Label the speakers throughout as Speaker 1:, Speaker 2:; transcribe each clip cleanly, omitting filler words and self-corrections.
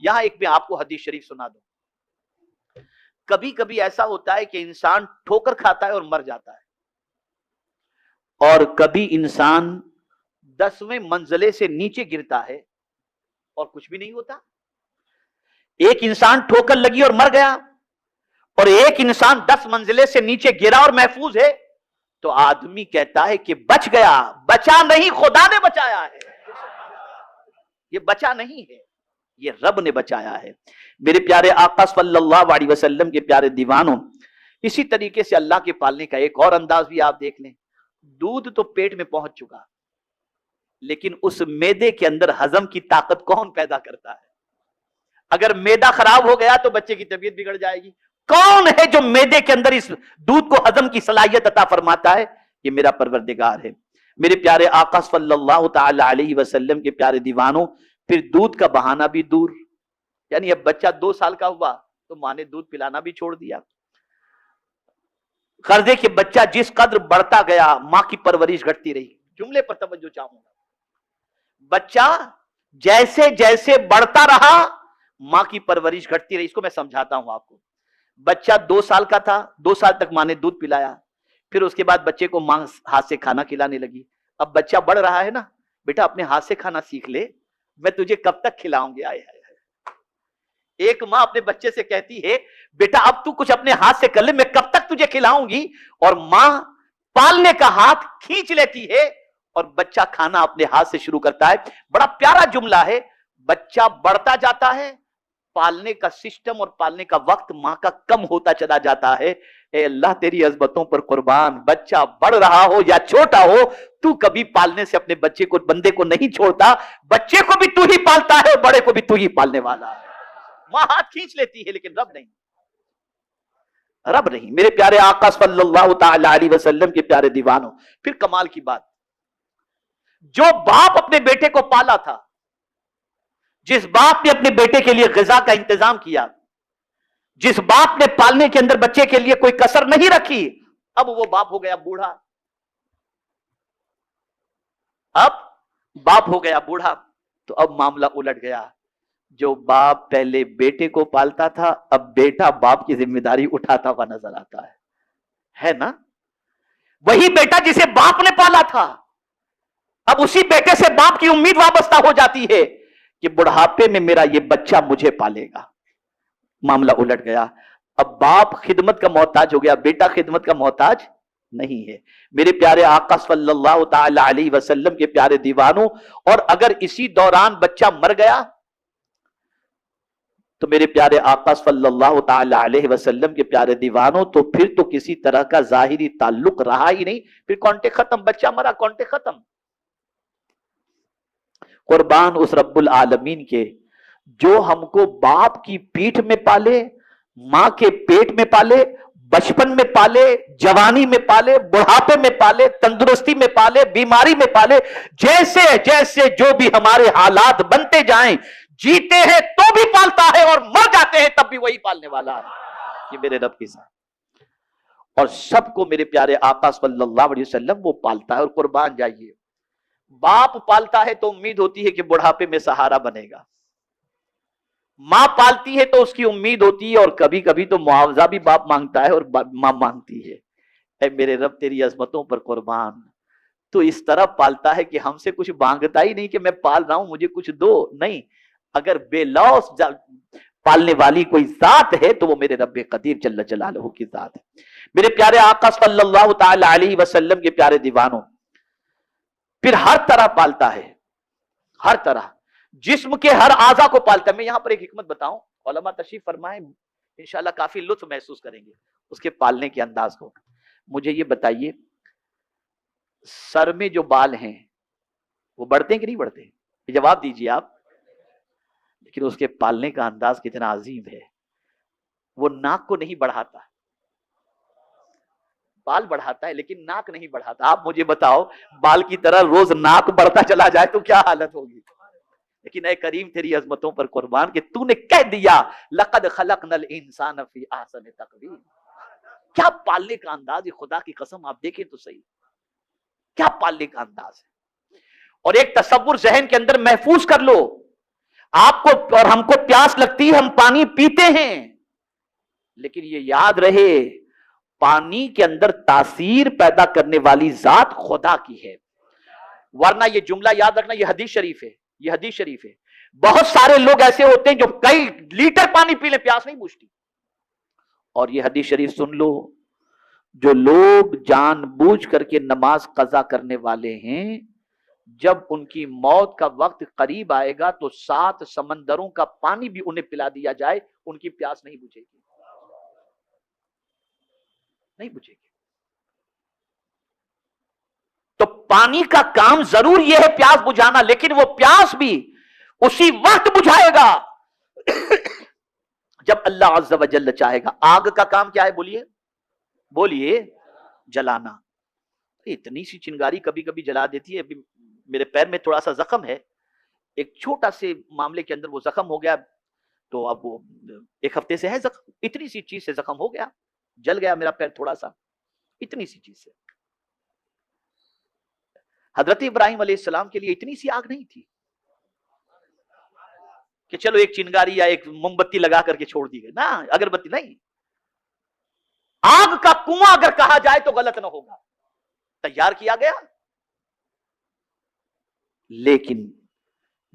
Speaker 1: یہاں ایک میں آپ کو حدیث شریف سنا دوں. کبھی کبھی ایسا ہوتا ہے کہ انسان ٹھوکر کھاتا ہے اور مر جاتا ہے, اور کبھی انسان 10ویں منزلے سے نیچے گرتا ہے اور کچھ بھی نہیں ہوتا. ایک انسان ٹھوکر لگی اور مر گیا, اور ایک انسان 10 منزلے سے نیچے گرا اور محفوظ ہے, تو آدمی کہتا ہے کہ بچ گیا. بچا نہیں, خدا نے بچایا ہے. یہ بچا نہیں ہے, یہ رب نے بچایا ہے. میرے پیارے آقا صلی اللہ علیہ وسلم کے پیارے دیوانوں, اسی طریقے سے اللہ کے پالنے کا ایک اور انداز بھی آپ دیکھ لیں. دودھ تو پیٹ میں پہنچ چکا, لیکن اس میدے کے اندر ہضم کی طاقت کون پیدا کرتا ہے؟ اگر میدا خراب ہو گیا تو بچے کی طبیعت بگڑ جائے گی. کون ہے جو میدے کے اندر اس دودھ کو ہضم کی صلاحیت عطا فرماتا ہے؟ یہ میرا پروردگار ہے. میرے پیارے آقا صلی اللہ تعالی علیہ وسلم کے پیارے دیوانوں, پھر دودھ کا بہانہ بھی دور. یعنی اب بچہ 2 سال کا ہوا تو ماں نے دودھ پلانا بھی چھوڑ دیا. غرض کہ بچہ جس قدر بڑھتا گیا ماں کی پرورش گھٹتی رہی. جملے پر توجہ چاہوں گا. بچہ جیسے جیسے بڑھتا رہا ماں کی پرورش گھٹتی رہی. اس کو میں سمجھاتا ہوں آپ کو. بچہ 2 سال کا تھا, 2 سال تک ماں نے دودھ پلایا, پھر اس کے بعد بچے کو ماں ہاتھ سے کھانا کھلانے لگی. اب بچہ بڑھ رہا ہے نا, بیٹا اپنے ہاتھ سے کھانا سیکھ لے, میں تجھے کب تک کھلاؤں گی. آئے ایک ماں اپنے بچے سے کہتی ہے بیٹا اب تو کچھ اپنے ہاتھ سے کر لے, میں کب تک تجھے کھلاؤں گی. اور ماں پالنے کا ہاتھ کھینچ لیتی ہے اور بچہ کھانا اپنے ہاتھ سے شروع کرتا ہے. بڑا پیارا جملہ ہے. بچہ بڑھتا جاتا ہے, پالنے کا سسٹم اور پالنے کا وقت ماں کا کم ہوتا چلا جاتا ہے. اے اللہ تیری عظمتوں پر قربان, بچہ بڑھ رہا ہو یا چھوٹا ہو, تو کبھی پالنے سے اپنے بچے کو, بندے کو نہیں چھوڑتا. بچے کو بھی تو ہی پالتا ہے اور بڑے کو بھی تو ہی پالنے والا ہے. ماں ہاتھ کھینچ لیتی ہے لیکن رب نہیں, رب نہیں. میرے پیارے آقا صلی اللہ تعالی علیہ وسلم کے پیارے دیوانوں, پھر کمال کی بات, جو باپ اپنے بیٹے کو پالا تھا, جس باپ نے اپنے بیٹے کے لیے غذا کا انتظام کیا, جس باپ نے پالنے کے اندر بچے کے لیے کوئی کسر نہیں رکھی, اب وہ باپ ہو گیا بوڑھا. اب باپ ہو گیا بوڑھا تو اب معاملہ الٹ گیا. جو باپ پہلے بیٹے کو پالتا تھا, اب بیٹا باپ کی ذمہ داری اٹھاتا ہوا نظر آتا ہے نا. وہی بیٹا جسے باپ نے پالا تھا, اب اسی بیٹے سے باپ کی امید وابستہ ہو جاتی ہے کہ بڑھاپے میں میرا یہ بچہ مجھے پالے گا. معاملہ الٹ گیا. اب باپ خدمت کا محتاج ہو گیا, بیٹا خدمت کا محتاج نہیں ہے. میرے پیارے آقا صلی اللہ تعالی علیہ وسلم کے پیارے دیوانوں, اور اگر اسی دوران بچہ مر گیا تو میرے پیارے آقا صلی اللہ تعالی علیہ وسلم کے پیارے دیوانوں, تو پھر تو کسی طرح کا ظاہری تعلق رہا ہی نہیں. پھر کانٹیکٹ ختم, بچہ مرا کانٹیکٹ ختم. قربان اس رب العالمین کے جو ہم کو باپ کی پیٹھ میں پالے, ماں کے پیٹ میں پالے, بچپن میں پالے, جوانی میں پالے, بڑھاپے میں پالے, تندرستی میں پالے, بیماری میں پالے. جیسے جیسے جو بھی ہمارے حالات بنتے جائیں, جیتے ہیں تو بھی پالتا ہے اور مر جاتے ہیں تب بھی وہی پالنے والا ہے. یہ میرے رب کی ذات. اور سب کو میرے پیارے آقا صلی اللہ علیہ وسلم وہ پالتا ہے. اور قربان جائیے, باپ پالتا ہے تو امید ہوتی ہے کہ بڑھاپے میں سہارا بنے گا. ماں پالتی ہے تو اس کی امید ہوتی ہے, اور کبھی کبھی تو معاوضہ بھی باپ مانگتا ہے اور ماں مانگتی ہے. اے میرے رب تیری عظمتوں پر قربان, تو اس طرح پالتا ہے کہ ہم سے کچھ مانگتا ہی نہیں کہ میں پال رہا ہوں مجھے کچھ دو. نہیں, اگر بے لوث پالنے والی کوئی ذات ہے تو وہ میرے رب قدیر جل جلالہ کی ذات ہے. میرے پیارے آقا صلی اللہ تعالی علیہ وسلم کے پیارے دیوانوں, پھر ہر طرح پالتا ہے, ہر طرح جسم کے ہر اعضا کو پالتا ہے. میں یہاں پر ایک حکمت بتاؤں, علماء تشریف فرمائیں, انشاءاللہ کافی لطف محسوس کریں گے اس کے پالنے کے انداز کو. مجھے یہ بتائیے, سر میں جو بال ہیں وہ بڑھتے ہیں کہ نہیں بڑھتے؟ جواب دیجیے آپ. لیکن اس کے پالنے کا انداز کتنا عظیم ہے. وہ ناک کو نہیں بڑھاتا, بال بڑھاتا ہے لیکن ناک نہیں بڑھاتا. آپ مجھے بتاؤ, بال کی طرح روز ناک بڑھتا چلا جائے تو کیا حالت ہوگی. لیکن اے کریم تیری عظمتوں پر قربان کہ تو نے کہہ دیا لقد خلقنا الانسان فی احسن تقویم. کیا پالنے کا انداز ہے, خدا کی قسم آپ دیکھیں تو صحیح, کیا پالنے کا انداز ہے. اور ایک تصور ذہن کے اندر محفوظ کر لو, آپ کو اور ہم کو پیاس لگتی ہے، ہم پانی پیتے ہیں، لیکن یہ یاد رہے پانی کے اندر تاثیر پیدا کرنے والی ذات خدا کی ہے. ورنہ یہ جملہ یاد رکھنا، یہ حدیث شریف ہے، یہ حدیث شریف ہے. بہت سارے لوگ ایسے ہوتے ہیں جو کئی لیٹر پانی پی لیں پیاس نہیں بجھتی. اور یہ حدیث شریف سن لو، جو لوگ جان بوجھ کر کے نماز قضا کرنے والے ہیں، جب ان کی موت کا وقت قریب آئے گا تو 7 سمندروں کا پانی بھی انہیں پلا دیا جائے، ان کی پیاس نہیں بجھے گی، نہیں بجھے گی. تو پانی کا کام ضرور یہ ہے پیاس بجھانا، لیکن وہ پیاس بھی اسی وقت بجھائے گا جب اللہ عز و جل چاہے گا. آگ کا کام کیا ہے؟ بولیے بولیے، جلانا. اتنی سی چنگاری کبھی کبھی جلا دیتی ہے. میرے پیر میں تھوڑا سا زخم ہے، ایک چھوٹا سے معاملے کے اندر وہ زخم ہو گیا، تو اب وہ 1 ہفتے سے ہے زخم. اتنی سی چیز سے زخم ہو گیا، جل گیا میرا پیر تھوڑا سا، اتنی سی چیز سے. حضرت ابراہیم علیہ السلام کے لیے اتنی سی آگ نہیں تھی کہ چلو ایک چنگاری یا ایک موم بتی لگا کر کے چھوڑ دی گئی، نہ اگربتی نہیں. آگ کا کنواں اگر کہا جائے تو غلط نہ ہوگا، تیار کیا گیا. لیکن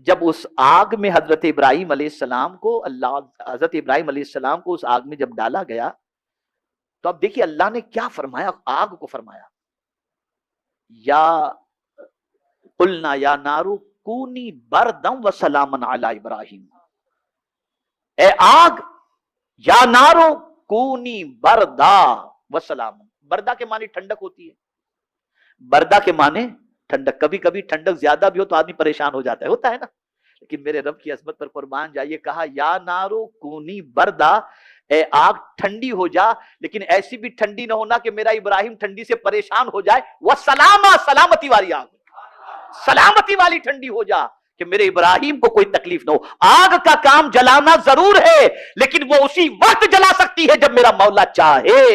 Speaker 1: جب اس آگ میں حضرت ابراہیم علیہ السلام کو حضرت ابراہیم علیہ السلام کو اس آگ میں جب ڈالا گیا تو اب دیکھیے اللہ نے کیا فرمایا. آگ کو فرمایا یا قلنا یا نارو کونی بردم و سلامن علی ابراہیم. اے آگ، یا نارو کونی بردا و سلامن. بردا کے معنی ٹھنڈک ہوتی ہے، بردا کے معنی ٹھنڈک. کبھی کبھی ٹھنڈک زیادہ بھی ہو تو آدمی پریشان ہو جاتا ہے، ہوتا ہے نا. لیکن میرے رب کی عظمت پر قربان جائیے، کہا یا نارو کونی بردا، اے آگ ٹھنڈی ہو جا، لیکن ایسی بھی ٹھنڈی نہ ہونا کہ میرا ابراہیم ٹھنڈی سے پریشان ہو جائے. وہ سلامتی والی آگ، سلامتی والی ٹھنڈی ہو جا کہ میرے ابراہیم کو کوئی تکلیف نہ ہو. آگ کا کام جلانا ضرور ہے، لیکن وہ اسی وقت جلا سکتی ہے جب میرا مولا چاہے.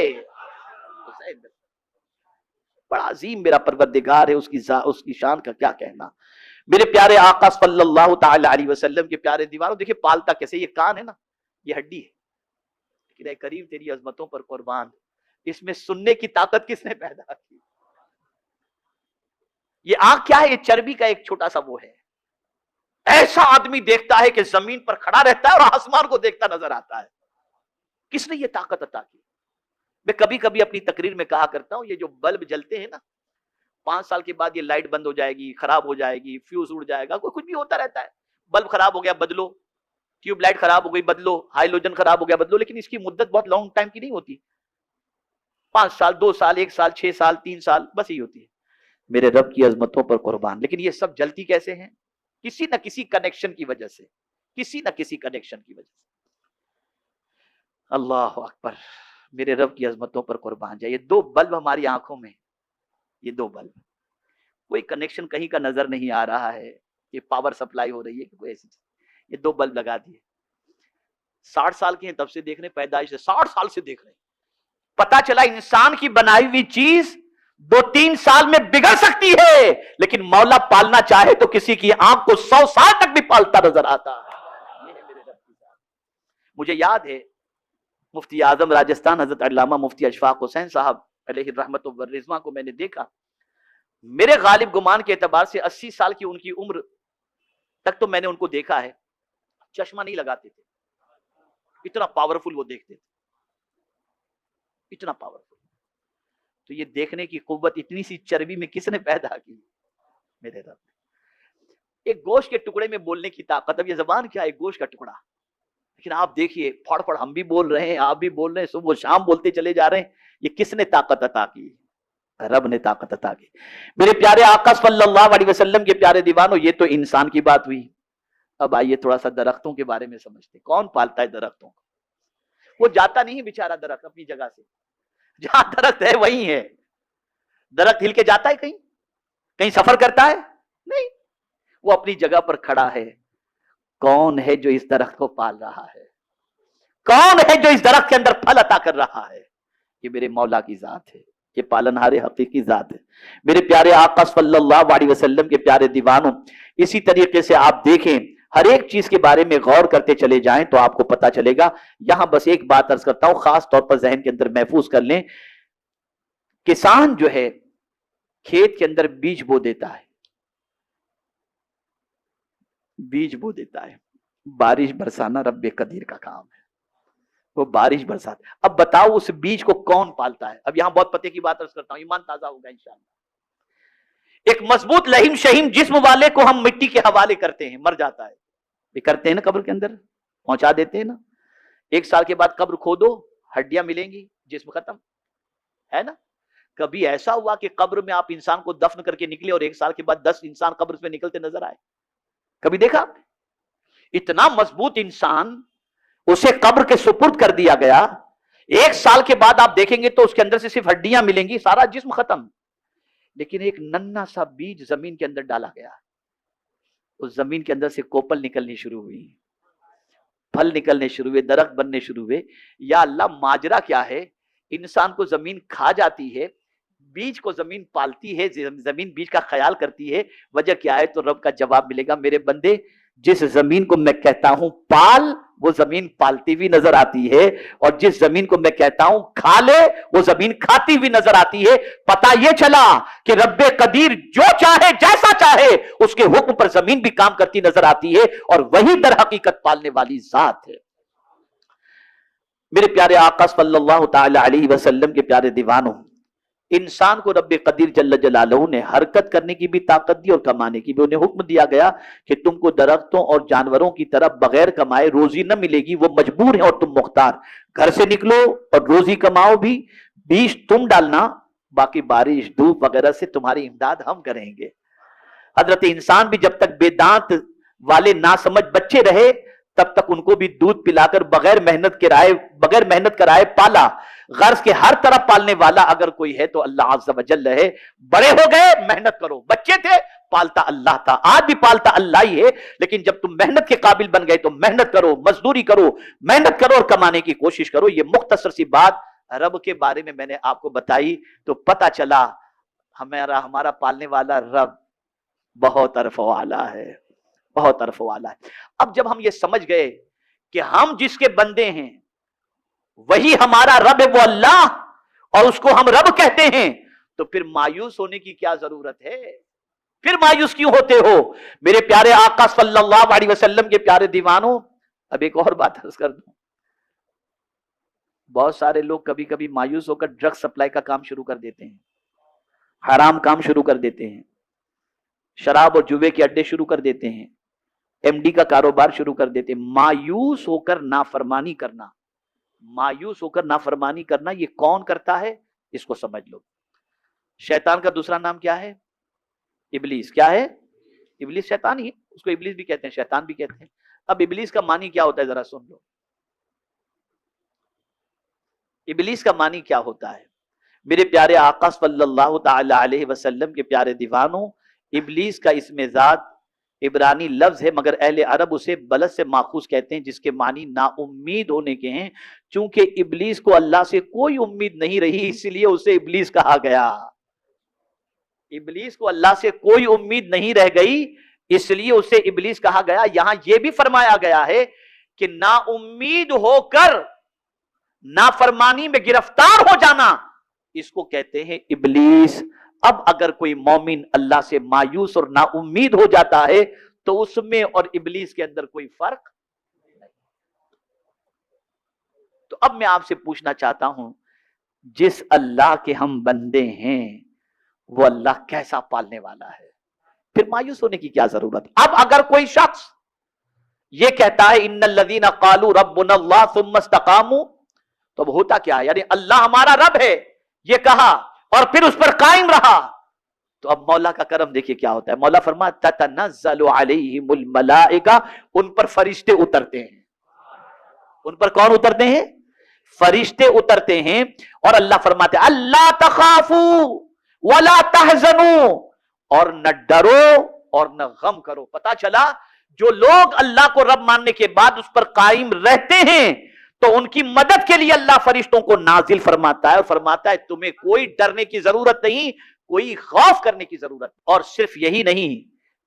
Speaker 1: بڑا عظیم میرا پروردگار ہے، اس کی شان کا کیا کہنا. میرے پیارے آقا صلی اللہ تعالی علیہ وسلم کے پیارے دیواروں، دیکھیں پالتا کیسے. یہ کان ہے نا، یہ ہڈی ہے، لیکن اے کریم تیری عظمتوں پر قربان، اس میں سننے کی طاقت کس نے پیدا کی؟ یہ آنکھ کیا ہے؟ یہ چربی کا ایک چھوٹا سا وہ ہے. ایسا آدمی دیکھتا ہے کہ زمین پر کھڑا رہتا ہے اور آسمان کو دیکھتا نظر آتا ہے. کس نے یہ طاقت عطا کی؟ میں کبھی کبھی اپنی تقریر میں کہا کرتا ہوں، یہ جو بلب جلتے ہیں نا، 5 سال کے بعد یہ لائٹ بند ہو جائے گی، خراب ہو جائے گی، فیوز اڑ جائے گا، کچھ بھی ہوتا رہتا ہے. بلب خراب ہو گیا بدلو، ٹیوب لائٹ خراب ہو گئی بدلو، ہائیلوجن خراب ہو گیا بدلو. لیکن اس کی مدت بہت لانگ ٹائم کی نہیں ہوتی، 5 سال 2 سال 1 سال 6 سال 3 سال بس یہی ہوتی ہے. میرے رب کی عظمتوں پر قربان. لیکن یہ سب جلتی کیسے ہیں؟ کسی نہ کسی کنیکشن کی وجہ سے، کسی نہ کسی کنیکشن کی وجہ سے. اللہ اکبر، میرے رب کی عظمتوں پر قربان جائے. یہ 2 بلب ہماری آنکھوں میں، یہ 2 بلب، کوئی کنیکشن کہیں کا نظر نہیں آ رہا ہے، یہ پاور سپلائی ہو رہی ہے کہ کوئی ایسی چیز. یہ 2 بلب لگا دیے، 60 سال کے ہیں تب سے دیکھ رہے ہیں، پیدائش سے 60 سال سے دیکھ رہے ہیں. پتا چلا انسان کی بنائی ہوئی چیز 2-3 سال میں بگڑ سکتی ہے، لیکن مولا پالنا چاہے تو کسی کی آنکھ کو 100 سال تک بھی پالتا نظر آتا ہے. یہ ہے میرے رب کی ذات. مجھے یاد ہے مفتی اعظم راجستھان حضرت علامہ مفتی اشفاق حسین صاحب علیہ الرحمت والرضوان کو میں نے دیکھا. میرے غالب گمان کے اعتبار سے 80 سال کی ان کی عمر تک تو میں نے ان کو دیکھا ہے. چشمہ نہیں لگاتے تھے، اتنا پاورفل وہ دیکھتے تھے، اتنا پاورفل. تو یہ دیکھنے کی قوت اتنی سی چربی میں کس نے پیدا کی؟ میرے رب. ایک گوشت کے ٹکڑے میں بولنے کی طاقت. اب یہ زبان کیا ہے؟ ایک گوشت کا ٹکڑا. لیکن آپ دیکھیے پھڑ پھڑ ہم بھی بول رہے ہیں، آپ بھی بول رہے ہیں، صبح و شام بولتے چلے جا رہے ہیں. یہ کس نے طاقت عطا کی؟ رب نے طاقت عطا کی. میرے پیارے آقا صلی اللہ علیہ وسلم کے پیارے دیوانوں، یہ تو انسان کی بات ہوئی. اب آئیے تھوڑا سا درختوں کے بارے میں سمجھتے. کون پالتا ہے درختوں کو؟ وہ جاتا نہیں ہے بیچارہ درخت اپنی جگہ سے، جہاں درخت ہے وہیں ہے. درخت ہل کے جاتا ہے کہیں؟ کہیں سفر کرتا ہے؟ نہیں، وہ اپنی جگہ پر کھڑا ہے. کون ہے جو اس درخت کو پال رہا ہے؟ کون ہے جو اس درخت کے اندر پھل عطا کر رہا ہے؟ یہ میرے مولا کی ذات ہے، یہ پالنہار حقیقی ذات ہے. میرے پیارے آقا صلی اللہ علیہ وسلم کے پیارے دیوانوں، اسی طریقے سے آپ دیکھیں ہر ایک چیز کے بارے میں غور کرتے چلے جائیں تو آپ کو پتا چلے گا. یہاں بس ایک بات عرض کرتا ہوں، خاص طور پر ذہن کے اندر محفوظ کر لیں. کسان جو ہے کھیت کے اندر بیج بو دیتا ہے، بیج بو دیتا ہے، بارش برسانا رب قدیر کا کام ہے، وہ بارش برساتا ہے. اب بتاؤ اس بیج کو کون پالتا ہے؟ اب یہاں بہت پتے کی بات عرض کرتا ہوں، ایمان تازہ ہوگا انشاءاللہ. ایک مضبوط لہیم شہیم جسم والے کو ہم مٹی کے حوالے کرتے ہیں، مر جاتا ہے، یہ کرتے ہیں نا، قبر کے اندر پہنچا دیتے ہیں نا. 1 سال کے بعد قبر کھودو، ہڈیاں ملیں گی، جسم ختم ہے نا. کبھی ایسا ہوا کہ قبر میں آپ انسان کو دفن کر کے نکلے اور 1 سال کے بعد 10 انسان قبر سے نکلتے نظر آئے؟ کبھی دیکھا آپ نے؟ اتنا مضبوط انسان اسے قبر کے سپرد کر دیا گیا، 1 سال کے بعد آپ دیکھیں گے تو اس کے اندر سے صرف ہڈیاں ملیں گی، سارا جسم ختم. لیکن ایک ننھا سا بیج زمین کے اندر ڈالا گیا، اس زمین کے اندر سے کوپل نکلنی شروع ہوئی، پھل نکلنے شروع ہوئے، درخت بننے شروع ہوئے. یا اللہ، ماجرا کیا ہے؟ انسان کو زمین کھا جاتی ہے، بیج کو زمین پالتی ہے، زمین بیج کا خیال کرتی ہے. وجہ کیا ہے؟ تو رب کا جواب ملے گا، میرے بندے جس زمین کو میں کہتا ہوں پال، وہ زمین پالتی بھی نظر آتی ہے، اور جس زمین کو میں کہتا ہوں کھا لے، وہ زمین کھاتی بھی نظر آتی ہے. پتہ یہ چلا کہ رب قدیر جو چاہے جیسا چاہے اس کے حکم پر زمین بھی کام کرتی نظر آتی ہے، اور وہی در حقیقت پالنے والی ذات ہے. میرے پیارے آقا صلی اللہ تعالی علیہ وسلم کے پیارے دیوانوں، انسان کو رب قدیر جل جلالہ نے حرکت کرنے کی بھی طاقت دی اور کمانے کی بھی. انہیں حکم دیا گیا کہ تم کو درختوں اور جانوروں کی طرح بغیر کمائے روزی نہ ملے گی، وہ مجبور ہیں اور تم مختار. گھر سے نکلو اور روزی کماؤ بھی، بیج تم ڈالنا، باقی بارش دھوپ وغیرہ سے تمہاری امداد ہم کریں گے. حضرت انسان بھی جب تک بے دانت والے ناسمجھ بچے رہے تب تک ان کو بھی دودھ پلا کر بغیر محنت کرائے پالا. غرض کے ہر طرح پالنے والا اگر کوئی ہے تو اللہ عز و جل ہے. بڑے ہو گئے محنت کرو، بچے تھے پالتا اللہ تھا، آج بھی پالتا اللہ ہی ہے. لیکن جب تم محنت کے قابل بن گئے تو محنت کرو، مزدوری کرو، محنت کرو اور کمانے کی کوشش کرو. یہ مختصر سی بات رب کے بارے میں نے آپ کو بتائی تو پتا چلا ہمارا پالنے والا رب بہت عرف والا ہے، بہت عرف والا ہے. اب جب ہم یہ سمجھ گئے کہ ہم جس کے بندے ہیں وہی ہمارا رب ہے، وہ اللہ، اور اس کو ہم رب کہتے ہیں، تو پھر مایوس ہونے کی کیا ضرورت ہے؟ پھر مایوس کیوں ہوتے ہو؟ میرے پیارے آقا صلی اللہ علیہ وسلم کے پیارے دیوانوں، اب ایک اور بات عرض کر دوں. بہت سارے لوگ کبھی کبھی مایوس ہو کر ڈرگ سپلائی کا کام شروع کر دیتے ہیں، حرام کام شروع کر دیتے ہیں، شراب اور جوے کے اڈے شروع کر دیتے ہیں، ایم ڈی کا کاروبار شروع کر دیتے ہیں. مایوس ہو کر نافرمانی کرنا، مایوس ہو کر نافرمانی کرنا یہ کون کرتا ہے؟ اس کو سمجھ لو. شیطان کا دوسرا نام کیا ہے؟ ابلیس. کیا ہے؟ ابلیس شیطان ہی، اس کو ابلیس بھی کہتے ہیں، شیطان بھی کہتے ہیں. اب ابلیس کا معنی کیا ہوتا ہے ذرا سن لو. ابلیس کا معنی کیا ہوتا ہے؟ میرے پیارے آقا صلی اللہ تعالی علیہ وسلم کے پیارے دیوانوں، ابلیس کا اسم ذات عبرانی لفظ ہے، مگر اہل عرب اسے بلد سے ماخوذ کہتے ہیں، جس کے معنی نا امید ہونے کے ہیں. چونکہ ابلیس کو اللہ سے کوئی امید نہیں رہی، اس لیے اسے ابلیس کہا گیا. ابلیس کو اللہ سے کوئی امید نہیں رہ گئی، اس لیے اسے ابلیس کہا گیا. یہاں یہ بھی فرمایا گیا ہے کہ نا امید ہو کر نافرمانی میں گرفتار ہو جانا، اس کو کہتے ہیں ابلیس. اب اگر کوئی مومن اللہ سے مایوس اور نا امید ہو جاتا ہے تو اس میں اور ابلیس کے اندر کوئی فرق نہیں. تو اب میں آپ سے پوچھنا چاہتا ہوں، جس اللہ کے ہم بندے ہیں وہ اللہ کیسا پالنے والا ہے؟ پھر مایوس ہونے کی کیا ضرورت؟ اب اگر کوئی شخص یہ کہتا ہے ان الذین قالوا ربنا اللہ ثم استقاموا، تو اب ہوتا کیا ہے؟ یعنی اللہ ہمارا رب ہے یہ کہا اور پھر اس پر قائم رہا. تو اب مولا کا کرم دیکھیے کیا ہوتا ہے. مولا فرماتا تتنزل علیہم الملائکہ، ان پر فرشتے اترتے ہیں. ان پر کون اترتے ہیں؟ فرشتے اترتے ہیں. اور اللہ فرماتے ہیں اللہ تخافوا ولا تحزنوا، اور نہ ڈرو اور نہ غم کرو. پتا چلا جو لوگ اللہ کو رب ماننے کے بعد اس پر قائم رہتے ہیں تو ان کی مدد کے لیے اللہ فرشتوں کو نازل فرماتا ہے اور فرماتا ہے تمہیں کوئی ڈرنے کی ضرورت نہیں، کوئی خوف کرنے کی ضرورت. اور صرف یہی نہیں،